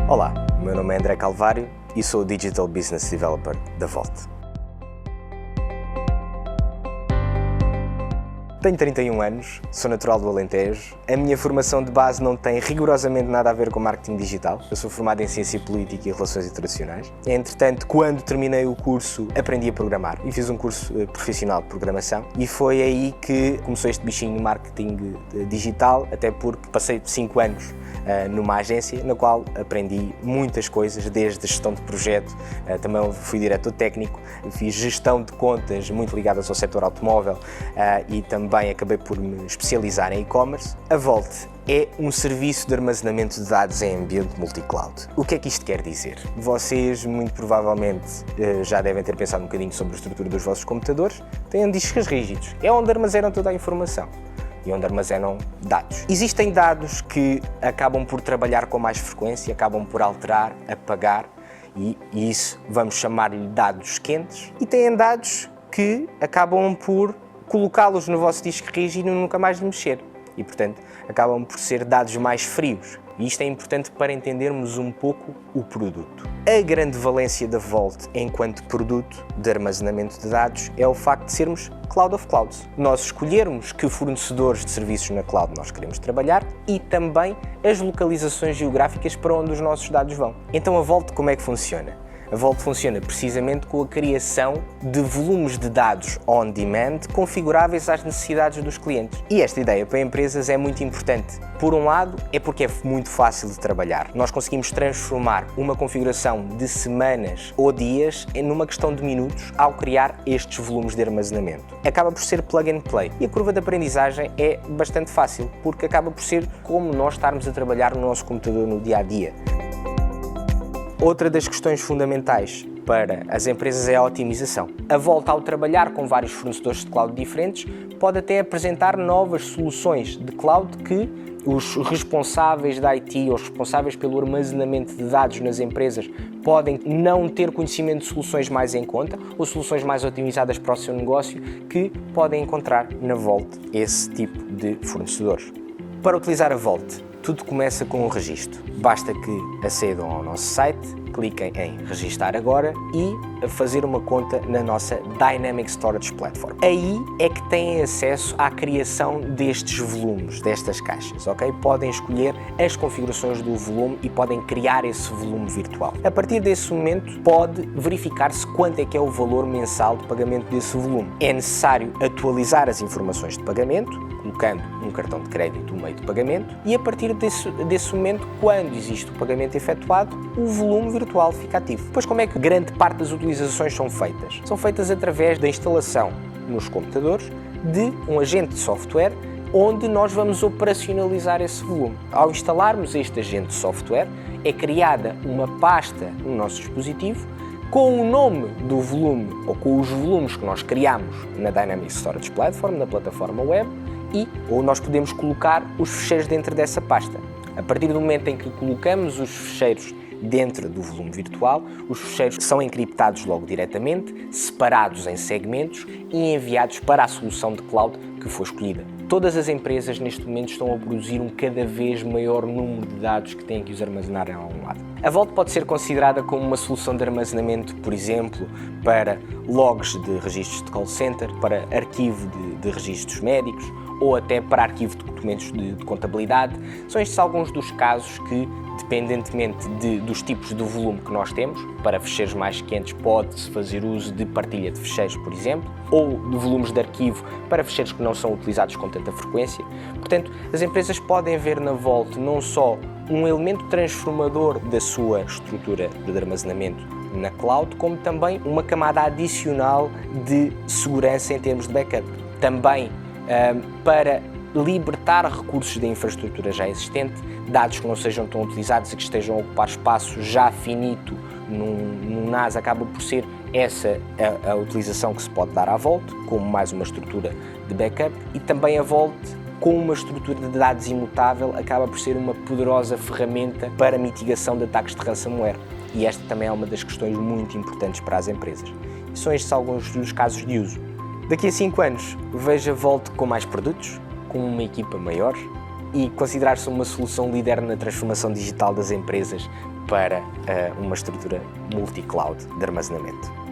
Olá, o meu nome é André Calvário e sou o Digital Business Developer da Volt. Tenho 31 anos, sou natural do Alentejo. A minha formação de base não tem rigorosamente nada a ver com marketing digital. Eu sou formado em Ciência Política e Relações Internacionais. Entretanto, quando terminei o curso, aprendi a programar e fiz um curso profissional de programação. E foi aí que começou este bichinho de marketing digital, até porque passei 5 anos numa agência na qual aprendi muitas coisas, desde gestão de projeto, também fui diretor técnico, fiz gestão de contas muito ligadas ao setor automóvel e também acabei por me especializar em e-commerce. A Volt é um serviço de armazenamento de dados em ambiente multi-cloud. O que é que isto quer dizer? Vocês, muito provavelmente, já devem ter pensado um bocadinho sobre a estrutura dos vossos computadores. Têm discos rígidos, é onde armazenam toda a informação e onde armazenam dados. Existem dados que acabam por trabalhar com mais frequência, acabam por alterar, apagar, e isso vamos chamar-lhe dados quentes. E têm dados que acabam por colocá-los no vosso disco rígido e nunca mais mexer. E, portanto, acabam por ser dados mais frios. E isto é importante para entendermos um pouco o produto. A grande valência da Volt enquanto produto de armazenamento de dados é o facto de sermos Cloud of Clouds. Nós escolhermos que fornecedores de serviços na cloud nós queremos trabalhar e também as localizações geográficas para onde os nossos dados vão. Então a Volt como é que funciona? A Volt funciona precisamente com a criação de volumes de dados on demand configuráveis às necessidades dos clientes. E esta ideia para empresas é muito importante. Por um lado, é porque é muito fácil de trabalhar. Nós conseguimos transformar uma configuração de semanas ou dias numa questão de minutos ao criar estes volumes de armazenamento. Acaba por ser plug and play. E a curva de aprendizagem é bastante fácil, porque acaba por ser como nós estarmos a trabalhar no nosso computador no dia-a-dia. Outra das questões fundamentais para as empresas é a otimização. A Volt, ao trabalhar com vários fornecedores de cloud diferentes, pode até apresentar novas soluções de cloud que os responsáveis da IT ou os responsáveis pelo armazenamento de dados nas empresas podem não ter conhecimento de soluções mais em conta ou soluções mais otimizadas para o seu negócio que podem encontrar na Volt esse tipo de fornecedores. Para utilizar a Volt, tudo começa com um registro. Basta que acedam ao nosso site, cliquem em Registar Agora e fazer uma conta na nossa Dynamic Storage Platform. Aí é que têm acesso à criação destes volumes, destas caixas, ok? Podem escolher as configurações do volume e podem criar esse volume virtual. A partir desse momento, pode verificar-se quanto é que é o valor mensal de pagamento desse volume. É necessário atualizar as informações de pagamento, colocando um cartão de crédito no meio de pagamento, e a partir desse momento, quando existe o pagamento efetuado, o volume virtual fica ativo. Pois como é que grande parte das utilizações são feitas? São feitas através da instalação nos computadores de um agente de software onde nós vamos operacionalizar esse volume. Ao instalarmos este agente de software, é criada uma pasta no nosso dispositivo com o nome do volume ou com os volumes que nós criamos na Dynamic Storage Platform, na plataforma web, ou nós podemos colocar os ficheiros dentro dessa pasta. A partir do momento em que colocamos os ficheiros dentro do volume virtual, os ficheiros são encriptados logo diretamente, separados em segmentos e enviados para a solução de cloud que for escolhida. Todas as empresas neste momento estão a produzir um cada vez maior número de dados que têm que os armazenar a um lado. A Volt pode ser considerada como uma solução de armazenamento, por exemplo, para logs de registros de call center, para arquivo de registros médicos ou até para arquivo de documentos de contabilidade. São estes alguns dos casos que, dependentemente dos tipos de volume que nós temos, para ficheiros mais quentes pode-se fazer uso de partilha de ficheiros, por exemplo, ou de volumes de arquivo para ficheiros que não são utilizados com tanta frequência. Portanto, as empresas podem ver na Volt não só um elemento transformador da sua estrutura de armazenamento na cloud, como também uma camada adicional de segurança em termos de backup. Também para libertar recursos da infraestrutura já existente, dados que não sejam tão utilizados e que estejam a ocupar espaço já finito num NAS, acaba por ser essa a utilização que se pode dar à Volt, como mais uma estrutura de backup, e também a Volt, com uma estrutura de dados imutável, acaba por ser uma poderosa ferramenta para mitigação de ataques de ransomware. E esta também é uma das questões muito importantes para as empresas. E são estes alguns dos casos de uso. Daqui a 5 anos, vejo a Volt com mais produtos, com uma equipa maior, e considerar-se uma solução líder na transformação digital das empresas para uma estrutura multi-cloud de armazenamento.